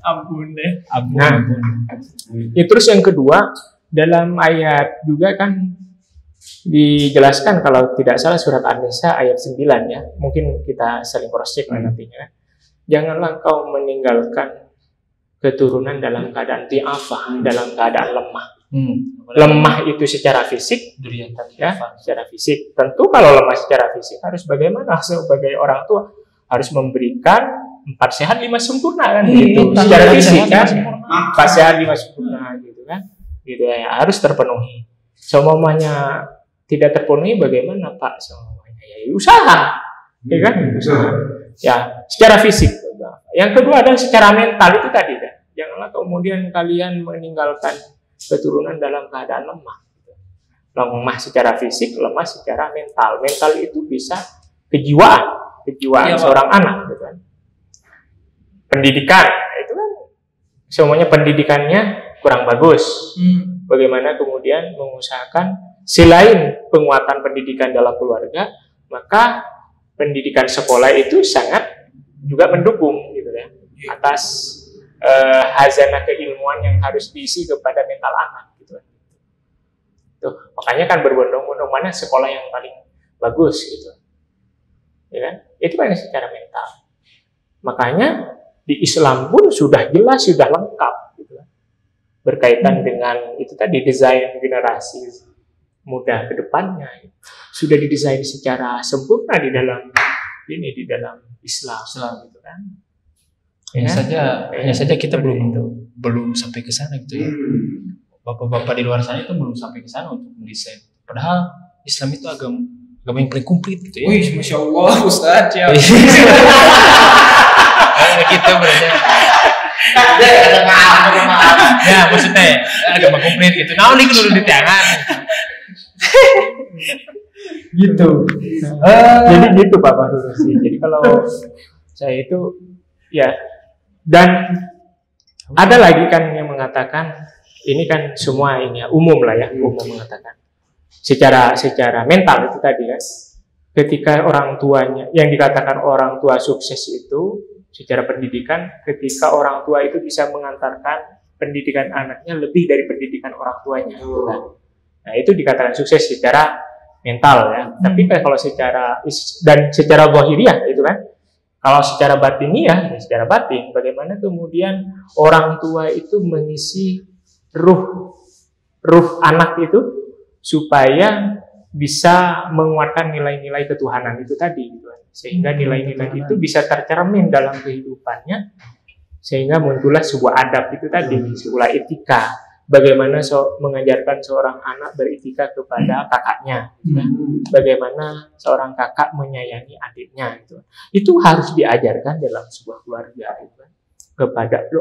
Ampun deh. Nah, ya, terus yang kedua, dalam ayat juga kan dijelaskan kalau tidak salah surat An-Nisa ayat 9 ya. Mungkin kita saling cross check nantinya. Janganlah kau meninggalkan keturunan dalam keadaan di'afah, dalam keadaan lemah. Lemah itu secara fisik, ya, secara fisik. Tentu kalau lemah secara fisik harus bagaimana sebagai orang tua? Harus memberikan 4 sehat 5 sempurna kan gitu. Secara fisik kan 4 sehat 5 sempurna gitu kan. Gitu ya, harus terpenuhi. Semuanya tidak terpenuhi bagaimana Pak? Semuanya ya usaha. Ya kan? Usaha. Ya, secara fisik. Yang kedua adalah secara mental itu tadi kan. Janganlah kemudian kalian meninggalkan keturunan dalam keadaan lemah. Lemah secara fisik, lemah secara mental. Mental itu bisa kejiwaan seorang anak gitu kan. Pendidikan itu kan semuanya pendidikannya kurang bagus. Bagaimana kemudian mengusahakan selain penguatan pendidikan dalam keluarga, maka pendidikan sekolah itu sangat juga mendukung gitu ya atas hazanah keilmuan yang harus diisi kepada mental anak gitu. Tuh, makanya kan berbondong-bondong mana sekolah yang paling bagus gitu. Ya kan? Itu kan secara mental. Makanya di Islam pun sudah jelas, sudah lengkap gitu kan. Berkaitan dengan itu tadi desain generasi muda ke depannya sudah didesain secara sempurna di dalam Islam gitu kan. Hanya saja kita belum sampai ke sana gitu ya. Bapak-bapak di luar sana itu belum sampai ke sana untuk mendesain. Padahal Islam itu agama yang paling komplit gitu ya. Wih, Masya Allah, Ustaz ya. Gitu berarti. Ya, maksudnya agama komplit gitu. Nah, ini dulu di tangan. Gitu. Jadi gitu Pak Fahru sih. Jadi kalau saya itu ya, dan ada lagi kan yang mengatakan ini kan semua ini ya, umum lah ya, umum mengatakan secara mental itu tadi ya, ketika orang tuanya yang dikatakan orang tua sukses itu secara pendidikan, ketika orang tua itu bisa mengantarkan pendidikan anaknya lebih dari pendidikan orang tuanya gitu kan. Nah, itu dikatakan sukses secara mental ya. Tapi kan kalau secara zahiriyah itu kan, kalau secara batiniah, secara batin, bagaimana kemudian orang tua itu mengisi ruh anak itu supaya bisa menguatkan nilai-nilai ketuhanan itu tadi gitu kan. Sehingga nilai-nilai itu bisa tercermin dalam kehidupannya, sehingga muncullah sebuah adab itu tadi, sebuah etika. Bagaimana mengajarkan seorang anak beretika kepada kakaknya, gitu kan? Bagaimana seorang kakak menyayangi adiknya, itu harus diajarkan dalam sebuah keluarga, gitu kan?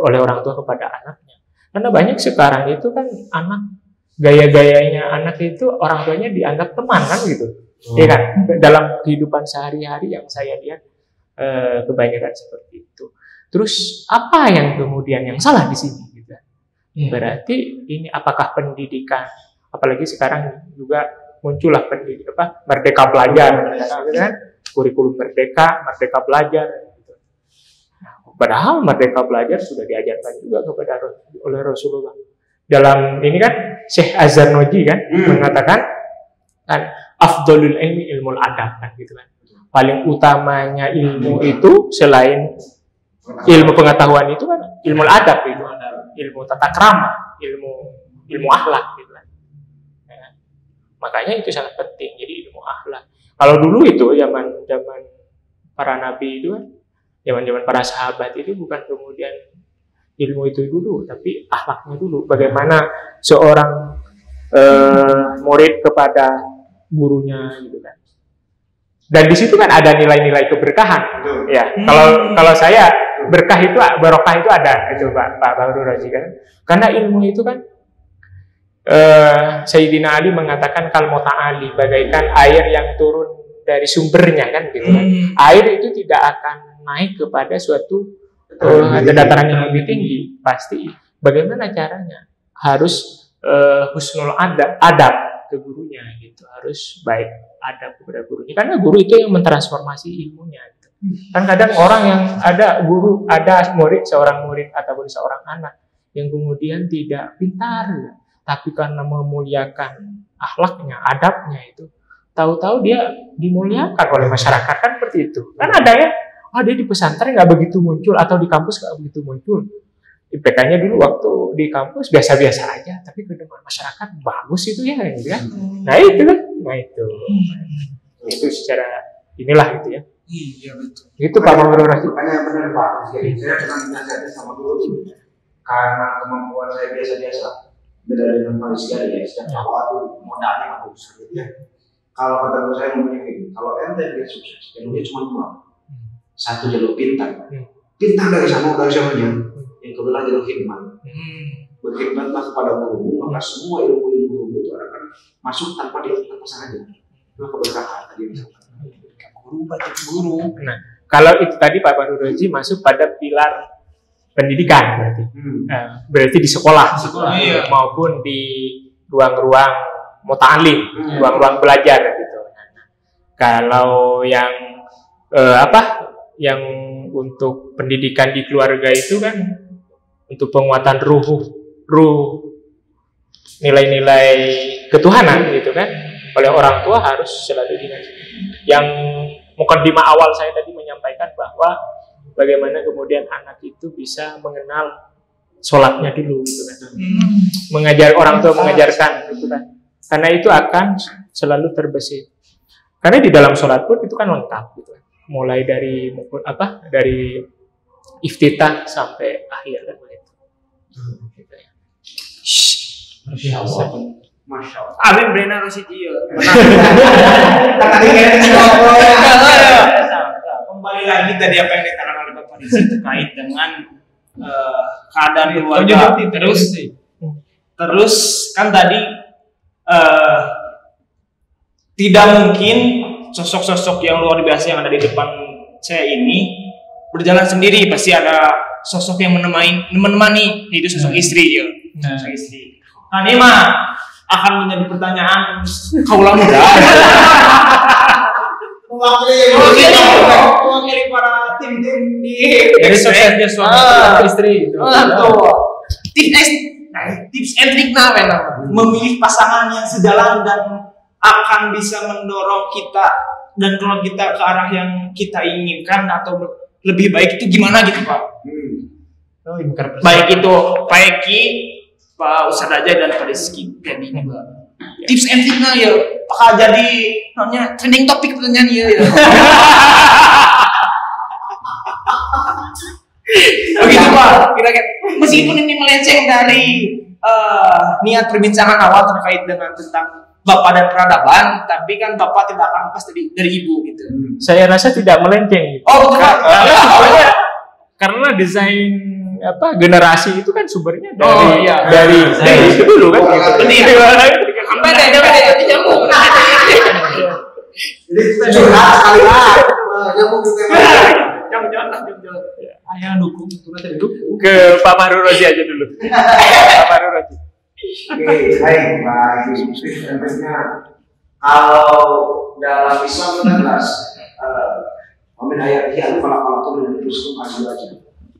Oleh orang tua kepada anaknya. Karena banyak sekarang itu kan anak gaya-gayanya anak itu orang tuanya dianggap teman kan gitu, ya kan? Dalam kehidupan sehari-hari yang saya lihat kebanyakan seperti itu. Terus apa yang kemudian yang salah di sini? Berarti ini apakah pendidikan, apalagi sekarang juga muncullah merdeka belajar, kan? Kurikulum merdeka belajar. Gitu. Padahal merdeka belajar sudah diajarkan juga oleh Rasulullah. Dalam ini kan Syekh Az-Zarnuji kan mengatakan kan afdhalul ilmi ilmul adab kan gitu kan. Paling utamanya ilmu itu selain ilmu pengetahuan itu kan ilmu adab itu. Ilmu tata krama, ilmu akhlak gitu kan. Ya. Makanya itu sangat penting. Jadi ilmu akhlak. Kalau dulu itu zaman para nabi itu kan, zaman para sahabat itu bukan kemudian ilmu itu dulu, tapi akhlaknya dulu. Bagaimana seorang murid kepada gurunya gitu kan. Dan di situ kan ada nilai-nilai keberkahan. Ya, kalau saya berkah itu, barokah itu ada itu Pak Fahru Razi kan. Karena ilmu itu kan Sayyidina Ali mengatakan kal muta'ali, bagaikan air yang turun dari sumbernya kan gitu kan. Air itu tidak akan naik kepada suatu dataran yang lebih tinggi, pasti. Bagaimana caranya? Harus husnul adab ke gurunya gitu, harus baik adab kepada gurunya, karena guru itu yang mentransformasi ilmunya gitu. Kan kadang orang yang ada seorang murid ataupun seorang anak yang kemudian tidak pintar, tapi karena memuliakan akhlaknya, adabnya itu, tahu-tahu dia dimuliakan oleh masyarakat kan seperti itu. Kan ada ya, dia di pesantren nggak begitu muncul atau di kampus nggak begitu muncul. IPK-nya dulu waktu di kampus biasa-biasa aja, tapi ke depan masyarakat bagus itu ya, gitu kan? Nah itu secara inilah gitu ya. Iya betul. Itu Pak Fahru Razi. Makanya benar Pak. Jadi saya pernah dinasihati sama guru karena kemampuan saya biasa-biasa. Beda dengan Pak Rizky ya, sejak awal tuh modalnya bagus gitu ya. Kalau kata guru saya ngomongnya gini, kalau ente dia sukses, jalurnya cuma dua. Satu jalur pintar. Pintar dari sananya. Yang kedua jalur khidmat. Berkhidmatlah kepada guru, maka semua ilmu guru itu akan masuk tanpa sengaja. Itu keberkahan tadi misalkan. Guru. Nah, kalau itu tadi Pak Fahru Razi masuk pada pilar pendidikan berarti. Berarti di sekolah, Iya. maupun di ruang-ruang muta'alim, ruang-ruang belajar gitu. Kalau yang yang untuk pendidikan di keluarga itu kan untuk penguatan ruh nilai-nilai ketuhanan gitu kan, oleh orang tua harus selalu diingat. Yang mukadimah awal saya tadi menyampaikan bahwa bagaimana kemudian anak itu bisa mengenal sholatnya dulu gitu kan. Mengajar orang tua mengajarkan gitu kan. Karena itu akan selalu terbesit. Karena di dalam sholat pun itu kan lengkap gitu kan. Mulai dari dari iftitah sampai akhir kan begitu. Gitu ya. Masya Allah. Abim Brena Rosidio. Kembali lagi tadi apa yang dikatakan oleh Bapak Rizky terkait dengan keadaan keluarga. Terus kan tadi tidak mungkin sosok-sosok yang luar biasa yang ada di depan saya ini berjalan sendiri. Pasti ada sosok yang menemani, yaitu sosok istri ya. Sosok istri. Nah ini mah akan menjadi pertanyaan kaulah muda. Mewakili para tim-tim di Jadi suksesnya suami istri gitu. Tips and trick memilih pasangan yang sejalan dan akan bisa mendorong kita dan kalau kita ke arah yang kita inginkan atau lebih baik itu gimana gitu Pak? Baik itu Pak Eki, Pak Ustadz Aja dan Pak Rizky. Jadi ini tips and tricknya ya, bakal jadi namanya trending topik pertanyaan ya. Begitu Pak, kira-kira meskipun ini melenceng dari niat perbincangan awal terkait dengan tentang Bapak dan peradaban, tapi kan Bapak tidak akan lepas dari Ibu gitu. Saya rasa tidak melenceng. Oh betul Pak. Karena desain generasi itu kan sumbernya Oh, dari itu dulu kan. Sampai ada nyambung. Jadi kita curhat sekali lah. Nyambung ke tema. Jangan. Ayah dukung, nanti dukung. Ke Pak Fahru Rozi aja dulu. Pak Fahru Rozi. Oke, baik, tentunya kalau dalam Islam itu kan jelas, Amin ayat dia kalau dan terus aja.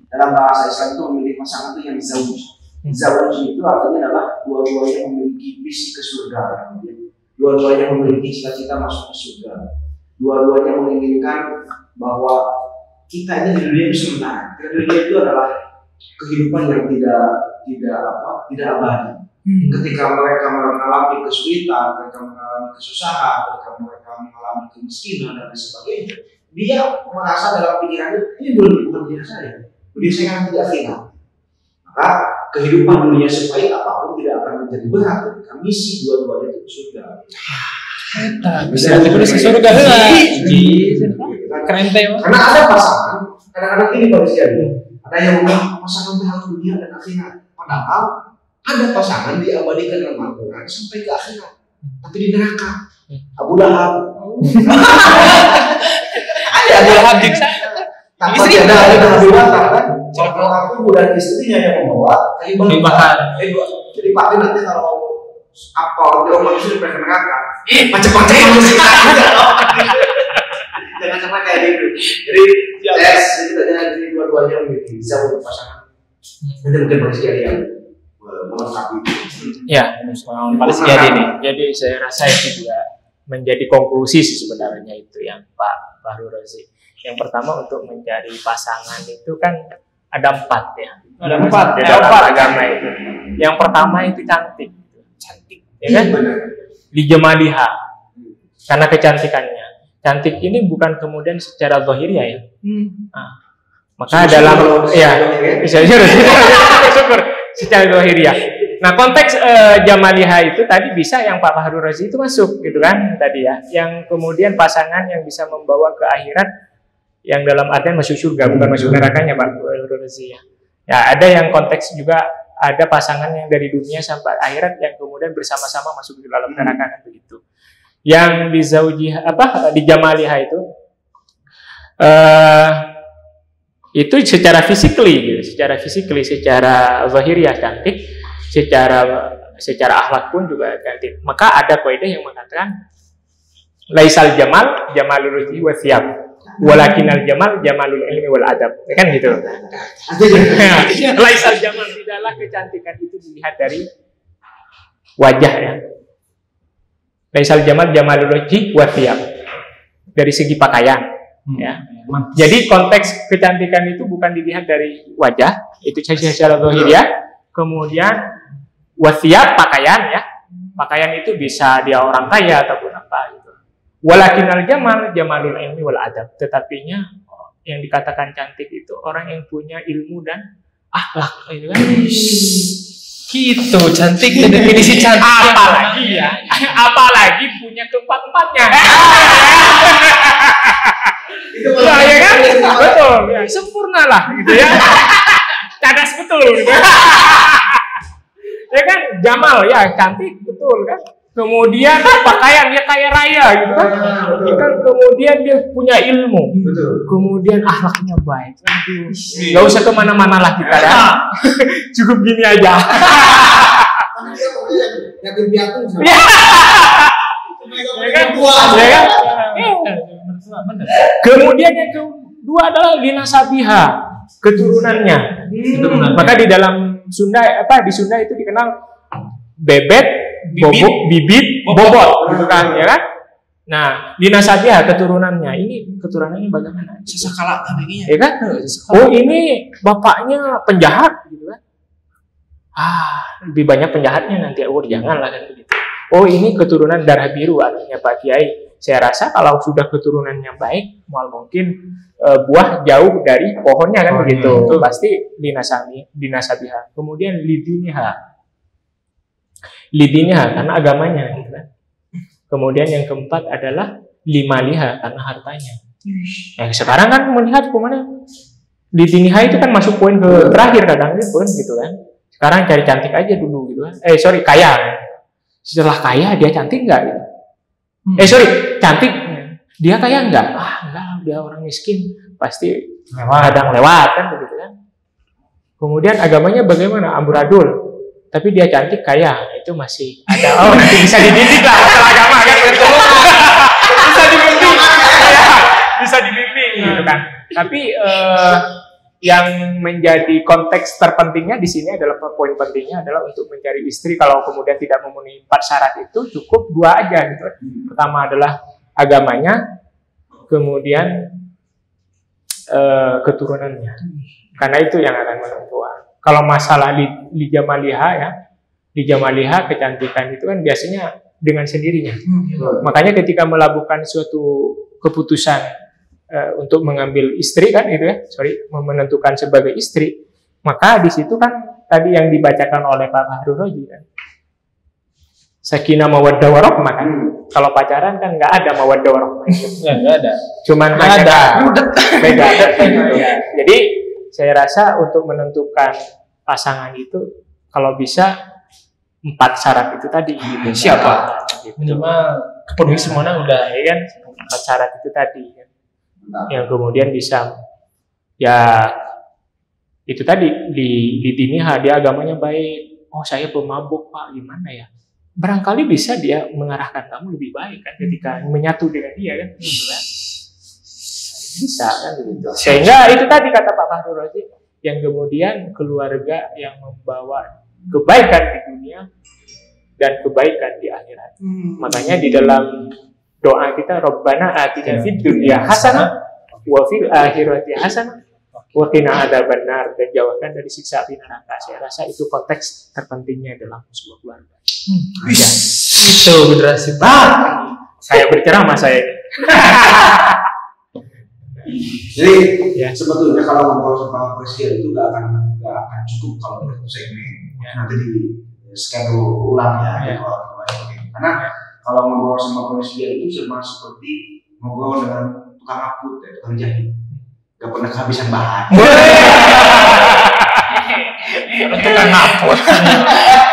Dalam bahasa Islam itu memilih pasangan itu yang zauj. Zauj itu artinya adalah dua-duanya memiliki visi ke surga. Dua-duanya memiliki cita-cita masuk ke surga. Dua-duanya menginginkan bahwa kita ini di dunia itu sementara. Karena dunia itu adalah kehidupan yang tidak abadi. Ketika mereka mengalami kesulitan, mereka mengalami kesusahan, mereka mengalami kemiskinan dan lain sebagainya, dia merasa dalam pikirannya ini bukan dunia saya. Dunia saya kan tidak final. Maka kehidupan dunia sebaik apapun tidak akan menjadi berat ketika misi dua-duanya itu surga. Bisa terus ke surga lah. Keren teh. Karena ada pasangan, kadang-kadang ini kondisinya. Ada yang bilang pasangan itu harus dunia dan akhirat. Padahal ada pasangan diabadikan dalam Al-Quran sampai ke akhirat, tapi di neraka. Abu Lahab. Ada Abu Lahab di sana. Tapi ada Abu Lahab kan. Kalau aku dan istrinya yang membawa keibahan. Jadi Pak nanti kalau apa orang manusia ke neraka, macam-macam manusia. Jangan sampai kayak gitu. Jadi jadi dua-duanya memiliki bisa untuk pasangan. Nanti mungkin manusia yang melengkapi. Ya, jadi saya rasa itu juga menjadi konklusi sebenarnya itu yang Pak Fahru Rozi. Yang pertama untuk mencari pasangan itu kan ada 4 ya. Ada 4 di dalam agama itu. Yang pertama itu cantik, ya kan? Di Jamaliha, karena kecantikannya. Cantik ini bukan kemudian secara zahiriyah ya. Maka dalam bisa syukur secara zahiriyah. Nah, konteks Jamaliha itu tadi bisa yang Pak Fahru Rozi itu masuk gitu kan tadi ya. Yang kemudian pasangan yang bisa membawa ke akhirat yang dalam artian masuk surga bukan masuk nerakanya Pak Fahru Rozi ya. Ya, ada yang konteks juga ada pasangan yang dari dunia sampai akhirat yang kemudian bersama-sama masuk ke dalam neraka kan begitu. Yang di Zaujiyah di Jamaliha itu Itu secara physically, gitu. Secara zahiriah cantik, secara akhlak pun juga cantik. Maka ada kaidah yang mengatakan laisal jamal jamalul wajhi wa thiyab, walakinal jamal jamalul ilmi wal adab. Kan gitu. Laisal jamal, tidaklah kecantikan itu dilihat dari wajah ya. Laisal jamal jamalul wajhi wa thiyab, dari segi pakaian. Ya. Jadi konteks kecantikan itu bukan dilihat dari wajah, itu secara zahiriah. Kemudian wasiat pakaian ya. Pakaian itu bisa dia orang kaya ataupun apa gitu. Walakinal jamal jamalul ilmi wal adab. Tetapinya yang dikatakan cantik itu orang yang punya ilmu dan akhlak gitu kan. Gitu, cantik definisi cantik. Apalagi ya. Apalagi punya keempat-empatnya. Ya, ya kan? Betul, ya. Sempurna lah gitu ya. Cadas betul gitu. Ya kan? Jamal ya, cantik betul kan. Kemudian pakaian dia kaya raya gitu kan. Kemudian dia punya ilmu. Kemudian akhlaknya baik. Aduh, nggak usah kemana-mana lah kita ya. Cukup gini aja. Yakin piatu. Ya kan? Ya kan? Kemudian yang kedua adalah linasabiha, keturunannya. Maka di dalam Sunda di Sunda itu dikenal bebet, bibit, bobot, gitu kan, ya kan? Nah, linasabiha keturunannya. Ini keturunannya bagaimana? Sesakala namanya. Ya kan? Oh, ini bapaknya penjahat gitu kan. Lebih banyak penjahatnya nanti. Oh, janganlah kan begitu. Oh, ini keturunan darah biru, artinya Pak Kiai. Saya rasa kalau sudah keturunannya baik, mal mungkin buah jauh dari pohonnya kan begitu. Itu pasti dinasabiha. Kemudian lidiniha karena agamanya gitu kan. Kemudian yang keempat adalah limaliha karena hartanya. Sekarang kan melihat kemana? Lidiniha itu kan masuk poin ke terakhir kadang pun gitu kan. Sekarang cari cantik aja dulu gitu kan. Kaya. Setelah kaya dia cantik nggak? Gitu. Cantik. Dia kaya enggak? Enggak, dia orang miskin. Pasti kadang lewat kan begitu kan. Kemudian agamanya bagaimana? Amburadul. Tapi dia cantik, kaya. Itu masih ada. Nanti bisa dididik lah masalah agama kan begitu. Bisa dibimbing. Bisa dibimbing gitu kan. Tapi yang menjadi konteks terpentingnya di sini adalah poin pentingnya adalah untuk mencari istri. Kalau kemudian tidak memenuhi 4 syarat itu cukup 2 aja gitu. Pertama adalah agamanya, kemudian keturunannya. Karena itu yang akan menentukan. Kalau masalah di jamaliha ya, di jamaliha kecantikan itu kan biasanya dengan sendirinya. Makanya ketika melakukan suatu keputusan untuk mengambil istri kan itu ya, menentukan sebagai istri, maka di situ kan tadi yang dibacakan oleh Pak Fahrul Razi kan, sakinah mawaddah warahmah kan. Kalau pacaran kan nggak ada mawaddah warahmah itu. Nggak ada. Cuman hanya beda. Jadi saya rasa untuk menentukan pasangan itu kalau bisa 4 syarat itu tadi. Gitu. Siapa? Gitu. Minimal kepenuhi semuanya udah ya kan, 4 syarat itu tadi kan. Yang kemudian bisa ya itu tadi di diniha, dia agamanya baik. Oh, saya pemabuk Pak, gimana ya? Barangkali bisa dia mengarahkan kamu lebih baik kan ketika menyatu dengan dia kan, bisa kan begitu. Sehingga itu tadi kata Pak Fahrul Razi, yang kemudian keluarga yang membawa kebaikan di dunia dan kebaikan di akhirat. Makanya di dalam doa kita, Rabbana atina fid dunya hasanah wa fil akhirati hasanah wa qina adzabannar, dan jauhkan dari siksa api neraka. Saya rasa itu konteks terpentingnya dalam sebuah keluarga. Itu generasi Pak. Saya berceramah saya ini. Jadi sebetulnya kalau ngobrol sama presiden itu nggak akan cukup kalau untuk segmen. Nanti di schedule ulang ya. Karena kalau ngobrol sama presiden itu sama seperti ngobrol dengan tukang akut ya, tukang jahit. Gak pernah kehabisan bahan. Tukang ngapot.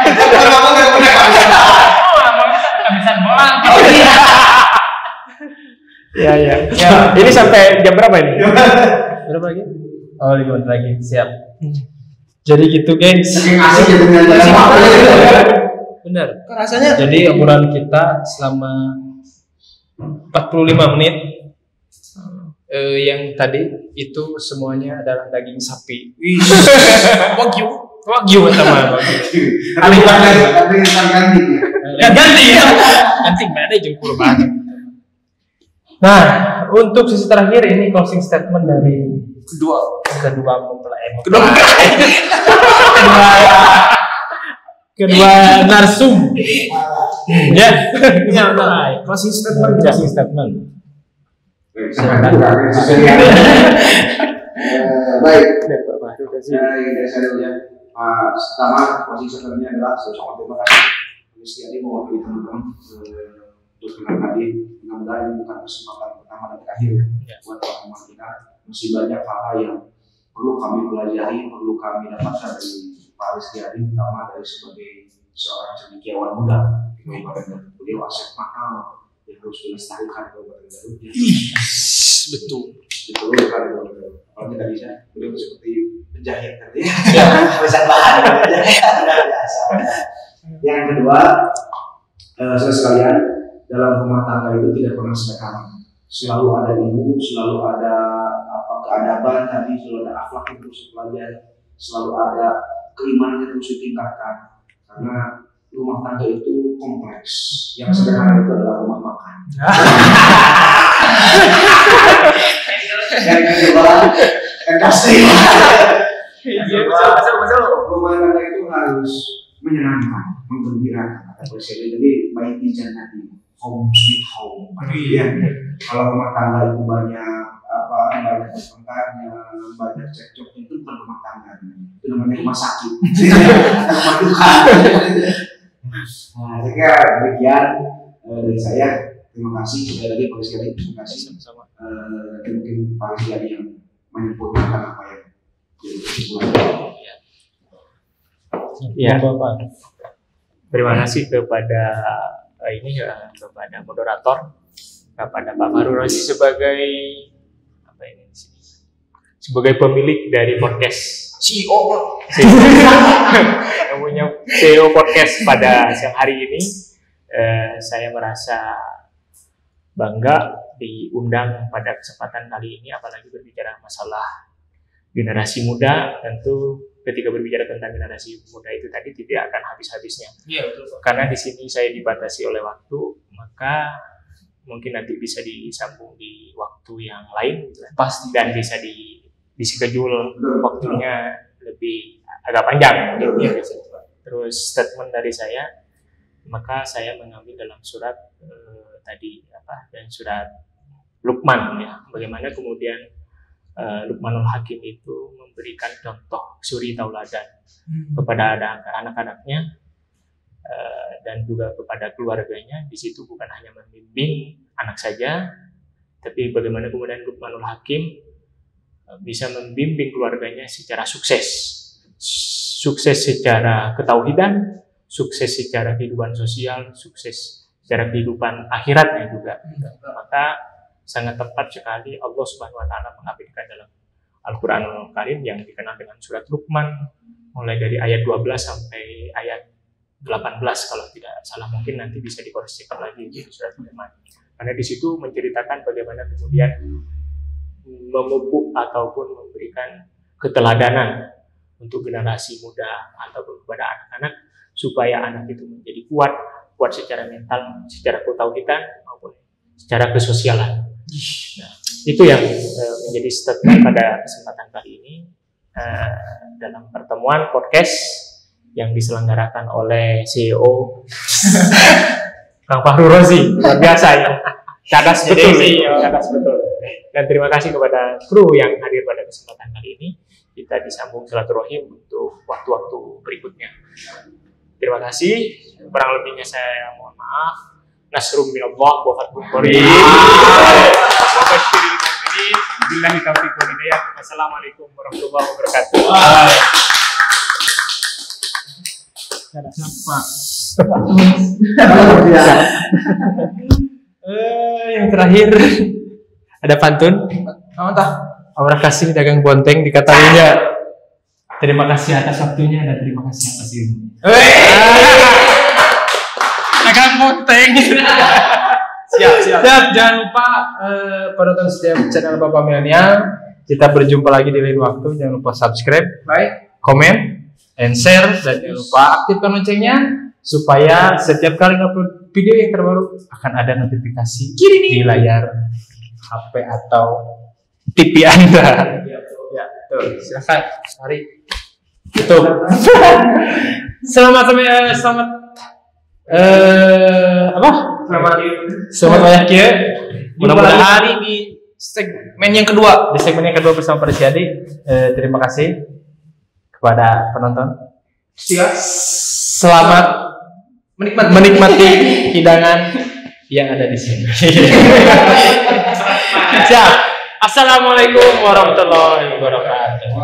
Tukang ngapot gak pernah kehabisan bahan. Kehabisan bolang. Ya. Ini sampai jam berapa ini? Berapa lagi? Oh, 5 menit lagi. Siap. Jadi gitu, gengs. Saking asik ya dengan jalan apa ya. Benar. Rasanya Jadi obrolan kita selama 45 menit yang tadi itu semuanya adalah daging sapi. Wagyu teman. Tapi ganti. Ganti ya. Ganti mana jeung kurban. Nah, untuk sesi terakhir ini closing statement dari kedua narsum. Ya, closing statement. Baik. Dari saya dulu ya. Pertama, posisi sebenarnya adalah saya ucapkan terima kasih sekali mewakili teman-teman untuk dengan hadir. Mudah-mudahan ini bukan kesempatan pertama dan terakhir ya buat teman-teman kita. Masih banyak hal-hal yang perlu kami pelajari, perlu kami dapatkan dari Pak Rizkyadi, terutama dari sebagai seorang cendekiawan muda di Kabupaten Garut. Beliau aset mahal yang harus dilestarikan di Kabupaten Garut. Betul. Betul sekali Kabupaten Garut. Apalagi tadi saya beliau seperti penjahit tadi. Pesan bahan biasa. Yang kedua, saudara sekalian, dalam rumah tangga itu tidak pernah sederhana. Selalu ada ilmu, selalu ada keadaban tadi, selalu ada akhlak yang terus dipelajari, selalu ada keimanan yang terus ditingkatkan. Karena rumah tangga itu kompleks. Yang sederhana itu adalah rumah makan. Yang kedua, industri. Rumah tangga itu harus menyenangkan, menggembirakan kata presiden. Jadi baik ijan nanti home sweet home. Ya. Kalau rumah tangga itu banyak pertengkarannya, banyak cekcoknya, itu bukan rumah tangga. Itu namanya rumah sakit. Rumah Tuhan. Nah, saya kira demikian dari saya. Terima kasih sekali lagi Pak Rizkyadi. Terima kasih sama-sama. Mungkin Pak Rizkyadi yang menyempurnakan apa yang jadi kesimpulan. Ya, terima kasih kepada kepada moderator, kepada Pak Fahru Rozi sebagai sebagai pemilik dari podcast CEO yang punya CEO podcast pada siang hari ini. Saya merasa bangga diundang pada kesempatan kali ini, apalagi berbicara masalah generasi muda. Tentu ketika berbicara tentang generasi muda itu tadi tidak akan habis-habisnya. Iya, betul. Karena di sini saya dibatasi oleh waktu, maka mungkin nanti bisa disambung di waktu yang lain, Pasti. dan bisa di schedule waktunya lebih agak panjang. Terus statement dari saya, maka saya mengambil dalam surat dan surat Luqman ya, bagaimana kemudian Luqmanul Hakim itu memberikan contoh suri tauladan kepada anak-anaknya dan juga kepada keluarganya. Di situ bukan hanya membimbing anak saja, tapi bagaimana kemudian Luqmanul Hakim bisa membimbing keluarganya secara sukses secara ketauhidan, sukses secara kehidupan sosial, sukses secara kehidupan akhiratnya juga. Maka sangat tepat sekali Allah Subhanahu wa taala mengabadikan dalam Al-Qur'anul Karim yang dikenal dengan surat Luqman, mulai dari ayat 12 sampai ayat 18 kalau tidak salah, mungkin nanti bisa dikoreksikan lagi di surat Luqman. Karena di situ menceritakan bagaimana kemudian memupuk ataupun memberikan keteladanan untuk generasi muda ataupun kepada anak-anak supaya anak itu menjadi kuat secara mental, secara ketauhidan maupun secara kesosialan. Nah, itu yang menjadi statement pada kesempatan kali ini dalam pertemuan podcast yang diselenggarakan oleh CEO Kang Fahru Rozi. Luar biasa ya, cadas betul. Dan terima kasih kepada kru yang hadir pada kesempatan kali ini. Kita disambung silaturahim untuk waktu-waktu berikutnya. Terima kasih. Kurang lebihnya saya mohon maaf. Nasrum minallah wa fathun qarib. Billahi taufiq wal hidayah. Wassalamualaikum warahmatullahi wabarakatuh. Yang terakhir Ada pantun? Entah. Aura Kasih dagang bonteng dikatakannya. Terima kasih atas waktunya dan terima kasih atas ilmunya. Dagang bonteng. Siap. Jangan lupa penonton setiap channel Bapak Milenial. Kita berjumpa lagi di lain waktu. Jangan lupa subscribe, like, komen, and share, dan jangan lupa aktifkan loncengnya supaya setiap kali upload video yang terbaru akan ada notifikasi di layar HP atau TV Anda. Ya, tuh, silakan cari. Itu. Selamat banyak ya. Mudah-mudahan di segmen yang kedua bersama Pak Siadi. Terima kasih kepada penonton. Selamat menikmati hidangan yang ada di sini. Assalamualaikum warahmatullahi wabarakatuh.